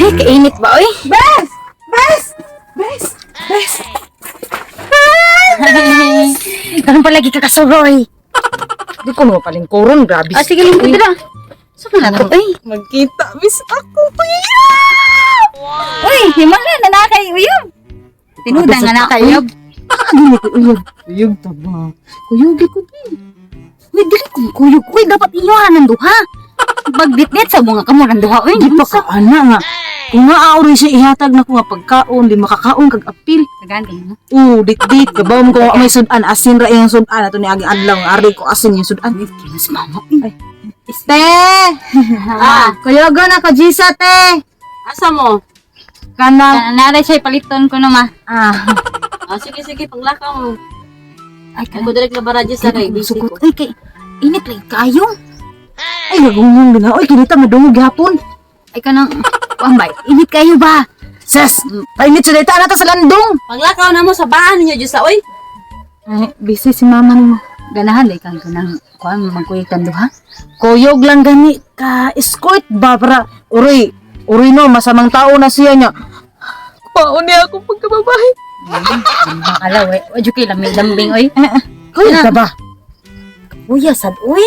Ay, kainit ba, oy? Bes! Bes! Bes! Bes! Ganun palagi ka kasuroy. Di ko naman palingkuron, grabe. Ah, sige lang, dira. Saan na to, ay? Magkita, bis ako, kuya! Uy, himala na nakay uyab. Tinudang nga nakay uyab. Gini ko, uyog. Uyog ta ba? Kuyog ko din. Uy, dili kong kuyog. Uy, dapat iyohan ng duha. Bagditnit sa mga kamo ng duha. Uy, Di pa ka, ana nga. Kung maaari siya ihatag na ko nga pagkaon, di makakaon kag apil. Taganti, no? Dik-dik. Gabaw mo ko may sudan, asin ra yung sudan. Ato ni agi adlaw, ari ko asin yung sudan. Kinas mama. Te! Kuyogo na ko, Gisa, te! Asa mo? Kanang, Naray siya paliton ko naman. Sige, paglakaw mo. Ay, Ako direct na baradyo sa kay busy ko. Ay, kay init lang kayo. ay, nagungong din. Oy, kinita, madungog hapon. Ay, kanang, wambay, init kayo ba? Ses, painit siya dito, ana ta sa landong. Paglakaw na mo sa bahan ninyo Diyos sa oy. Ay, busy si mama mo. Ganahan, ay kang kanang, kuhan, magkuyitan duha. Kuyog lang gani ka escort ba para uri no masamang tao na siya niya. Paon niya ako pagkababae. Alaw, eh. Ojo kay lambing, oy. Kuyog ka ba? Uya, sad, uy.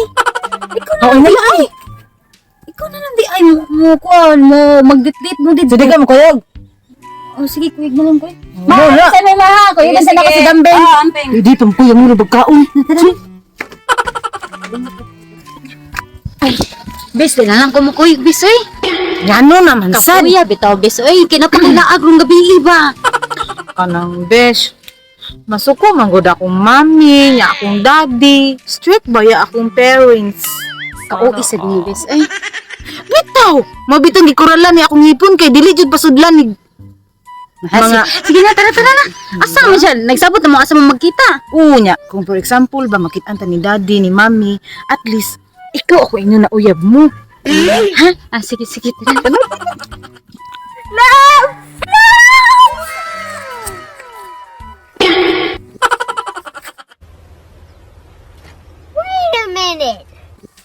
Ikaw na Oo lang, na di lang. ay. Ikaw na lang, di ay. Mo, kuhan, mo, magditlit mo, di. Sige ka mo kuyog. Oh, sige, kuyig na lang, kuy. Wala. Sa may maha, kuy. Kasi na kasi dambing. Amping. Hindi tong kuyog mo bagkaon. Bis, di na lang kumukuyig, bis, oy. Ngano naman sad. Kapuya, bitaw, bis, oy. Kinapakalaag rong gabi, iba. Kanang besh. Masuko man gud akong mami, nya akong daddy. Strict ba ya akong parents? Kao, isa din, bis, oy. Bitaw, mabitong gikuralan ni akong hipon kay dili jud pasudlan ni mga Sige na, tara na. Asa mo siya? Nagsabot na mo, asa mo magkita? unya. Kung for example ba makita ta ni daddy ni mami, at least ikaw ako inyo na uyab mo. Ha? Ah, sige, tara.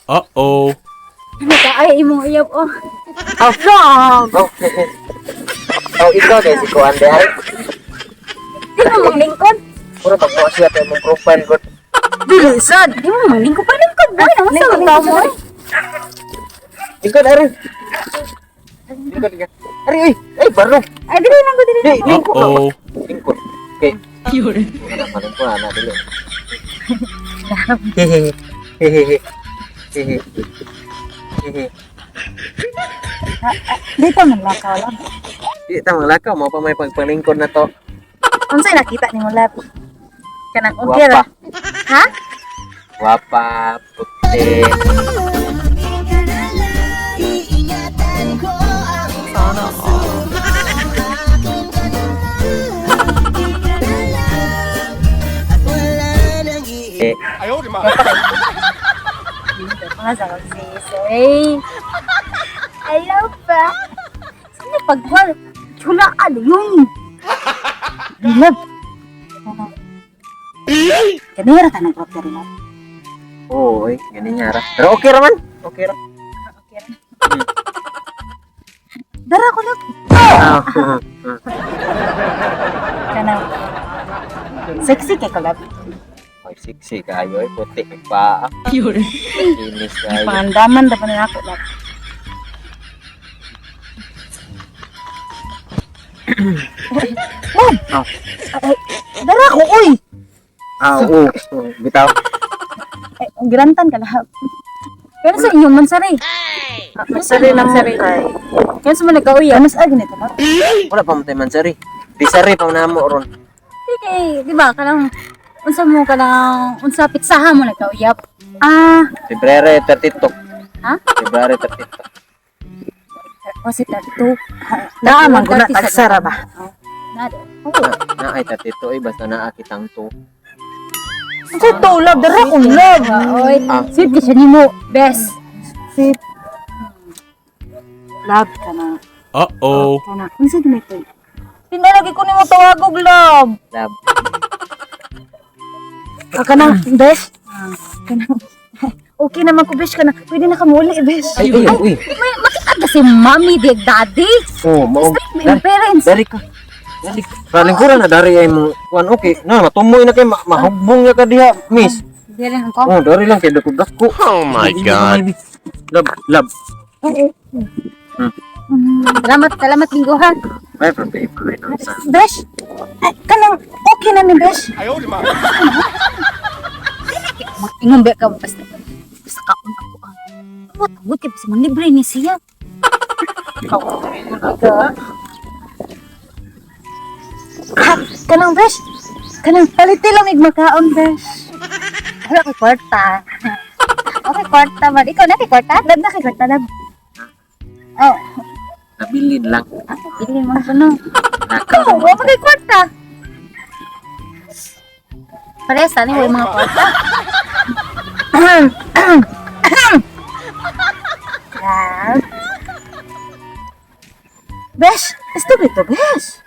Uh-oh. Ano ka? Ay, imong uyab, oh. Oh, ikaw deh si Kuan deh. Di mo mong lingkod? Puro pag siya tayo mong profile ko. Dili sad. Di mo mong lingkod pa lingkod, boy. Ang sa lingkod mo, eh. Ikaw ari. Ikaw diga. Ari ay baru. Ay, dili lang ko, dili. Lingkod. Uh-oh. Lingkod. Okay. Yun. Paling ko ana dulu. Hehehe. Hehehe. Hehehe. Hehehe. Dito man lakaw lang. Di tamang lakaw mau pa may pagpalingkod na to. Unsay nakita nimo lab? Kanang okay ra. Wapa. Ha? Wapa putih. Mga sa sis, eh. Ayaw pa. Sino pagwal? Chula, ano yun? Lab. Kamera ka ng propter mo. Uy, gani nyara. Pero okay ra man. Okay ra. Dara ko lang. Ah. Kanang sexy kay kolab. Ay, siksi kayo ay puti pa. Kinis kayo. Pangandaman dapat na ako lang. Dara ko oy. Oo. Bitaw. Ay, girantan ka lahab. Pero sa inyong mansari. Mansari lang sari. Kaya sa mga nagkauya, mas agin ito ba? Wala pa mo tayo mansari. Di sari pa namo ron. Okay, di ba? Kanang unsa mo kanang unsa pitsahan mo nagkauyap. February 32. Ha? February 32. Kasi tattoo. Naa man guna tagsara ba? Nada. Na ay 32 ay basta naa kitang to. Sa to lab dara ko lab. Oy, Ah. sweet ka siya nimo. Best. Sip. Lab ka na. Uh-oh. Kana, unsa ginito? Pinalagi ko nimo tawagog lab. Lab. Ka na, bes. Kanang okay naman ko bes ka na. Pwede na ka muli bes. Ay, uy. May makita Kasi mommy, di daddy. Oh, mao. Respect mo yung parents. Dari ka. Paling kurang na dari ay mo kuan okay. Na matumoy na kay mahugbong ya ka diha, miss. Di rin ako. Oh, dari lang kay dako. Oh my God. Love. Salamat lingguhan. May problema ay no sa. Besh, kanang okay na ni Besh. Ingombe ka basta. Basta kaon ako. Tawag ka basta manlibre ni siya. Kanang Besh, kanang paliti lang makaon Besh. Wala kay kwarta. Okay, kwarta ba? Ikaw na kay kwarta? Dad na kay kwarta dad. Oh, Nabilin lang. pili mo kuno. Nakaw. Wala kay kwarta. Paresa ni way mga kwarta. Besh, stupid to Besh.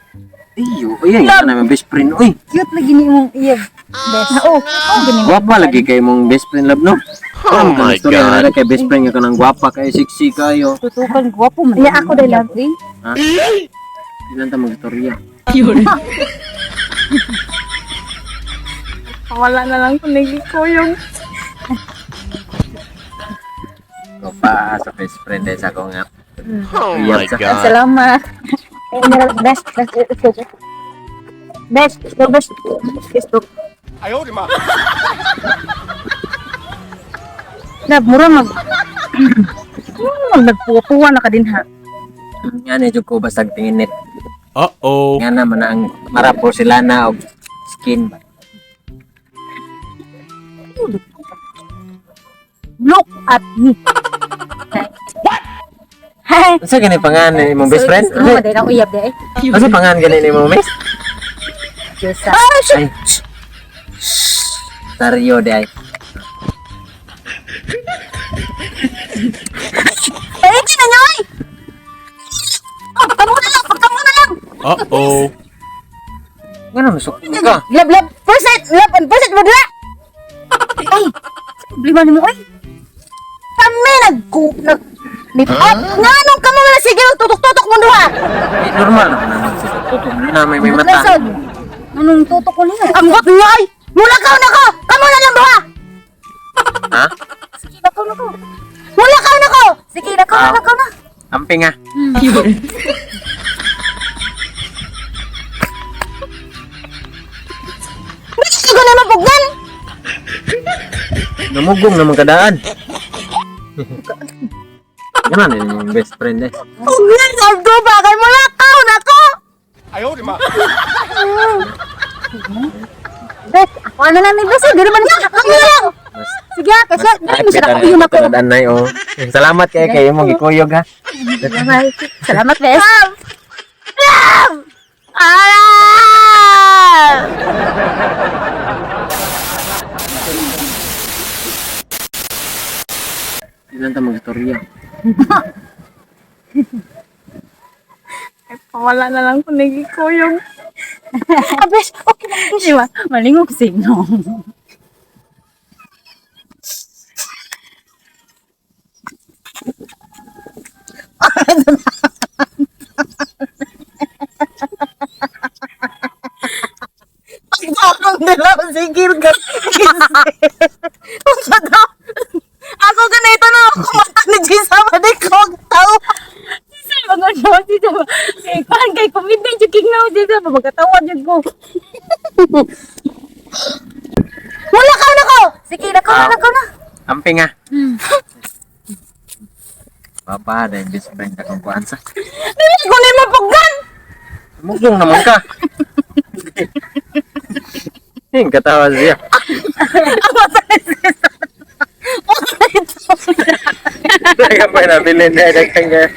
Iyo, ayan yan naman best friend. Uy, Cute lagi ni mong iya. Besh. Oo, gani. gwapa lagi kay mong best friend love no? Oh my God. Kay best friend ka nang gwapa kay sexy kayo. Tutukan gwapo man. Iya ako dai lang. Ha? Ilan ta mag-istorya? Wala na lang kung nagikoyong. Gwapa sa best friend ay sa ko nga. Oh my God. Salamat. Besh, Besh, Besh, Facebook. Na mura nagpupuwa na ka din ha. Nga ni jud ko basag tingin net. Uh-oh. Nga naman ang marapo sila na og skin. Look at me. Hi. Asa gani pangan ni mong best friend? Ano ba dahil ako iyab dahil? Asa pangan gani ni mong miss? Jessa. Ay. Tario de ay. Eh, hindi na niya ay! Pagkamo na lang! Uh-oh. Ngano masuk ka? Lab, percent mo dila. Ay! Problema ni mo ay! Kami lipat. Nga nung kamo na sige, tutok-tutok mo duha. Eh, normal naman sa tutok na may mata. Nasod. Anong tutok ko niya? Ang wak niya ay! Mula ka na ko! Kamo na lang duha! Ha? Sige, nakaw na ko. Mula ka na ko! Sige, nakaw na. Amping ah. Bakit ka na mapugnan? Namugong naman kadaan. Yan na yung best friend eh. Pugnan sa do ba? Kay mula ka na ko! Bes, ako na lang ni Bes. Di naman niya. Ako na lang. Mas Sige, kasi ay hindi siya kita nakuyong ako. kadaan na oh. Salamat kayo mong gikuyog ha. Salamat, Bes. Ilan ta mag-istorya? Wala na lang kung nagikoyong. Bes, okay lang, Bes. Diba? Malingog sino. Akong dalaw, sigil ka. Unsa daw? Ako ganito na kumanta ni Jisa Madikog tao. Mga no, dito ba? Kay kan kay COVID na joking na dito ba magkatawa jud ko. Wala ka na ko. Sige, nakaw na. Amping ah. Papa, dahil best friend akong kuansa. Dili ko ni mapugnan. Mugong naman ka. Yung katawa siya. Kaya pa nabilin na kanya.